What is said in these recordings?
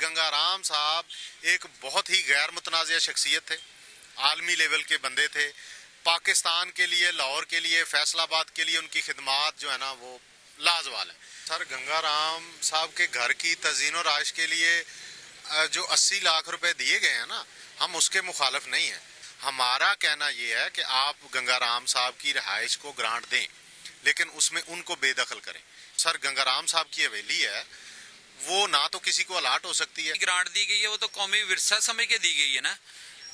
گنگا رام صاحب ایک بہت ہی غیر متنازع شخصیت تھے، عالمی لیول کے بندے تھے. پاکستان کے لیے، لاہور کے لیے، فیصل آباد کے لیے ان کی خدمات جو ہے نا وہ لازوال ہیں. سر گنگا رام صاحب کے گھر کی تزئین و رائش کے لیے جو 80 لاکھ روپے دیے گئے ہیں نا، ہم اس کے مخالف نہیں ہیں. ہمارا کہنا یہ ہے کہ آپ گنگا رام صاحب کی رہائش کو گرانٹ دیں، لیکن اس میں ان کو بے دخل کریں. سر گنگا رام صاحب کی حویلی ہے، وہ نہ تو کسی کو الاٹ ہو سکتی ہے. گرانٹ دی گئی ہے وہ تو قومی ورثہ سمجھ کے دی گئی ہے نا،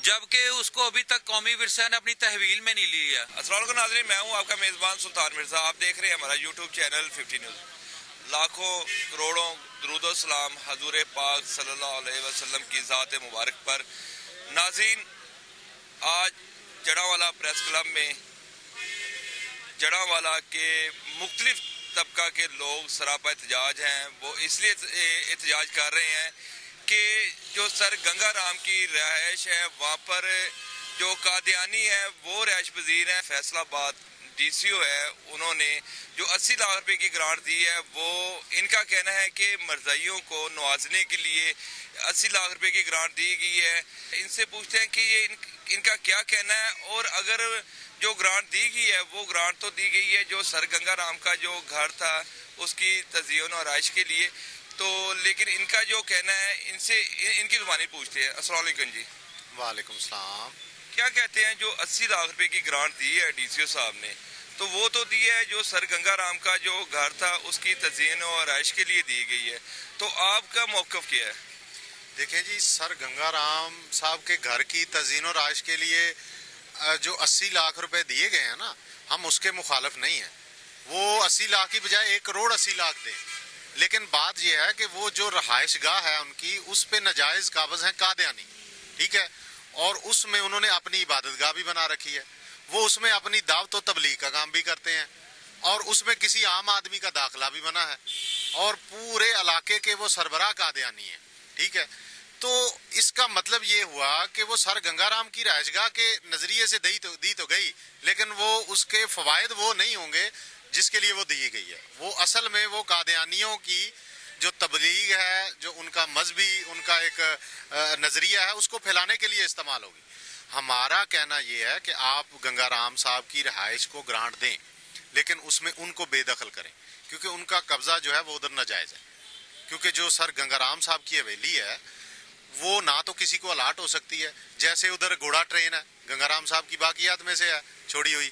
جبکہ اس کو ابھی تک قومی ورثہ نے اپنی تحویل میں نہیں لیا. السلام علیکم ناظرین، میں ہوں آپ کا میزبان سلطان مرزا. آپ دیکھ رہے ہیں ہمارا یوٹیوب چینل 50 نیوز. لاکھوں کروڑوں درود و سلام حضور پاک صلی اللہ علیہ وسلم کی ذات مبارک پر. ناظرین، آج جڑاوالا پریس کلب میں جڑاوالا کے مختلف طبقہ کے لوگ سراپا احتجاج ہیں. وہ اس لیے احتجاج کر رہے ہیں کہ جو سر گنگا رام کی رہائش ہے وہاں پر جو قادیانی ہے وہ رہائش پذیر ہیں. فیصل آباد ڈی سی او ہے، انہوں نے جو 80 لاکھ روپے کی گرانٹ دی ہے، وہ ان کا کہنا ہے کہ مرزائیوں کو نوازنے کے لیے 80 لاکھ روپے کی گرانٹ دی گئی ہے. ان سے پوچھتے ہیں کہ یہ ان کا کیا کہنا ہے، اور اگر جو گرانٹ دی گئی ہے وہ گرانٹ تو دی گئی ہے جو سر گنگا رام کا جو گھر تھا اس کی تزئین و آرائش کے لیے، تو لیکن ان کا جو کہنا ہے ان سے ان کی زبانی پوچھتے ہیں. السلام علیکم جی. وعلیکم السلام. کیا کہتے ہیں جو 80 لاکھ روپے کی گرانٹ دی ہے ڈی سی او صاحب نے، تو وہ تو دی ہے جو سر گنگا رام کا جو گھر تھا اس کی تزئین و آرائش کے لیے دی گئی ہے، تو آپ کا موقف کیا ہے؟ دیکھیں جی، سر گنگا رام صاحب کے گھر کی تزئین و رائش کے لیے جو 80 لاکھ روپے دیے گئے ہیں نا، ہم اس کے مخالف نہیں ہیں. وہ 80 لاکھ کی بجائے 1 کروڑ 80 لاکھ دیں. لیکن بات یہ ہے کہ وہ جو رہائش گاہ ہے ان کی، اس پہ ناجائز قابض ہیں قادیانی، ٹھیک ہے، اور اس میں انہوں نے اپنی عبادت گاہ بھی بنا رکھی ہے. وہ اس میں اپنی دعوت و تبلیغ کا کام بھی کرتے ہیں، اور اس میں کسی عام آدمی کا داخلہ بھی بنا ہے، اور پورے علاقے کے وہ سربراہ قادیانی ہیں، ٹھیک ہے. تو اس کا مطلب یہ ہوا کہ وہ سر گنگا رام کی رہائش گاہ کے نظریے سے دی تو گئی، لیکن وہ اس کے فوائد وہ نہیں ہوں گے جس کے لیے وہ دی گئی ہے. وہ اصل میں وہ قادیانیوں کی جو تبلیغ ہے، جو ان کا مذہبی ان کا ایک نظریہ ہے، اس کو پھیلانے کے لیے استعمال ہوگی. ہمارا کہنا یہ ہے کہ آپ گنگا رام صاحب کی رہائش کو گرانٹ دیں، لیکن اس میں ان کو بے دخل کریں، کیونکہ ان کا قبضہ جو ہے وہ ادھر ناجائز ہے. کیونکہ جو سر گنگا رام صاحب کی حویلی ہے وہ نہ تو کسی کو الاٹ ہو سکتی ہے. جیسے ادھر گھوڑا ٹرین ہے، گنگا رام صاحب کی باقیات میں سے ہے چھوڑی ہوئی،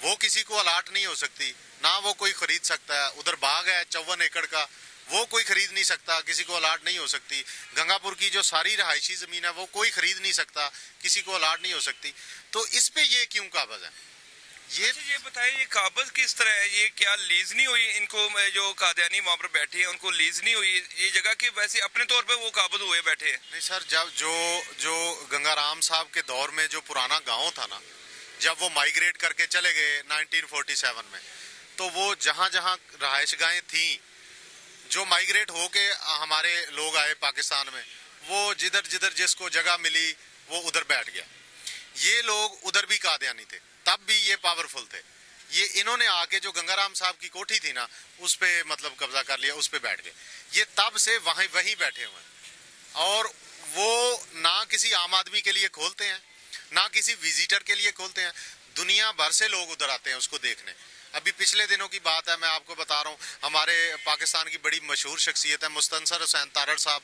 وہ کسی کو الاٹ نہیں ہو سکتی، نہ وہ کوئی خرید سکتا ہے. ادھر باغ ہے 54 ایکڑ کا، وہ کوئی خرید نہیں سکتا، کسی کو الاٹ نہیں ہو سکتی. گنگا پور کی جو ساری رہائشی زمین ہے وہ کوئی خرید نہیں سکتا، کسی کو الاٹ نہیں ہو سکتی. تو اس پہ یہ کیوں قابض ہے؟ یہ بتائیے، یہ قابض کس طرح ہے؟ یہ کیا لیز نہیں ہوئی ان کو؟ جو قادیانی وہاں پر بیٹھے ہیں ان کو لیز نہیں ہوئی یہ جگہ کی؟ ویسے اپنے طور پہ وہ قابض ہوئے بیٹھے ہیں؟ نہیں سر، جب جو گنگا رام صاحب کے دور میں جو پرانا گاؤں تھا نا، جب وہ مائیگریٹ کر کے چلے گئے 1947 میں، تو وہ جہاں جہاں رہائش گاہیں تھیں، جو مائیگریٹ ہو کے ہمارے لوگ آئے پاکستان میں، وہ جدھر جس کو جگہ ملی وہ ادھر بیٹھ گیا. یہ لوگ ادھر بھی قادیانی تھے، تب بھی یہ پاورفل تھے. یہ انہوں نے آ کے جو گنگا رام صاحب کی کوٹھی تھی نا، اس پہ مطلب قبضہ کر لیا، اس پہ بیٹھ گئے. یہ تب سے وہیں بیٹھے ہوئے ہیں، اور وہ نہ کسی عام آدمی کے لیے کھولتے ہیں، نہ کسی وزیٹر کے لیے کھولتے ہیں. دنیا بھر سے لوگ ادھر آتے ہیں اس کو دیکھنے. ابھی پچھلے دنوں کی بات ہے، میں آپ کو بتا رہا ہوں، ہمارے پاکستان کی بڑی مشہور شخصیت ہے مستنصر حسین تارڑ صاحب،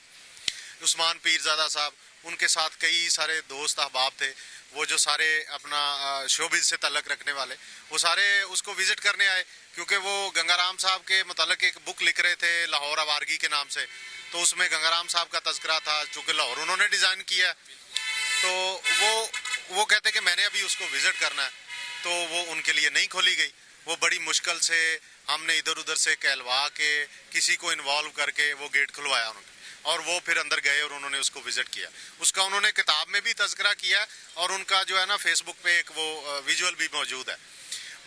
عثمان پیرزادہ صاحب، ان کے ساتھ کئی سارے دوست احباب تھے، وہ جو سارے اپنا شوبز سے تعلق رکھنے والے، وہ سارے اس کو وزٹ کرنے آئے، کیونکہ وہ گنگا رام صاحب کے متعلق ایک بک لکھ رہے تھے لاہور آوارگی کے نام سے. تو اس میں گنگا رام صاحب کا تذکرہ تھا، چونکہ لاہور انہوں نے ڈیزائن کیا ہے. تو وہ کہتے کہ میں نے ابھی اس کو وزٹ کرنا ہے، تو وہ ان کے لیے نہیں کھولی گئی. وہ بڑی مشکل سے ہم نے ادھر ادھر سے کہلوا کے کسی کو انوالو کر کے وہ گیٹ کھلوایا انہوں نے، اور وہ پھر اندر گئے اور انہوں نے اس کو وزٹ کیا. اس کا انہوں نے کتاب میں بھی تذکرہ کیا، اور ان کا جو ہے نا فیس بک پہ ایک وہ ویژول بھی موجود ہے.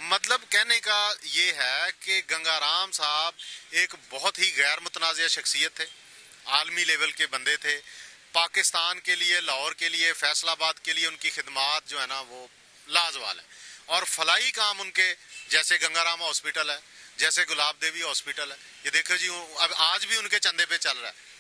مطلب کہنے کا یہ ہے کہ گنگا رام صاحب ایک بہت ہی غیر متنازع شخصیت تھے، عالمی لیول کے بندے تھے. پاکستان کے لیے، لاہور کے لیے، فیصل آباد کے لیے ان کی خدمات جو ہے نا وہ لازوال ہیں. اور فلاحی کام ان کے، جیسے گنگا رام ہاسپٹل ہے، جیسے گلاب دیوی ہاسپٹل ہے، یہ دیکھو جی اب آج بھی ان کے چندے پہ چل رہا ہے.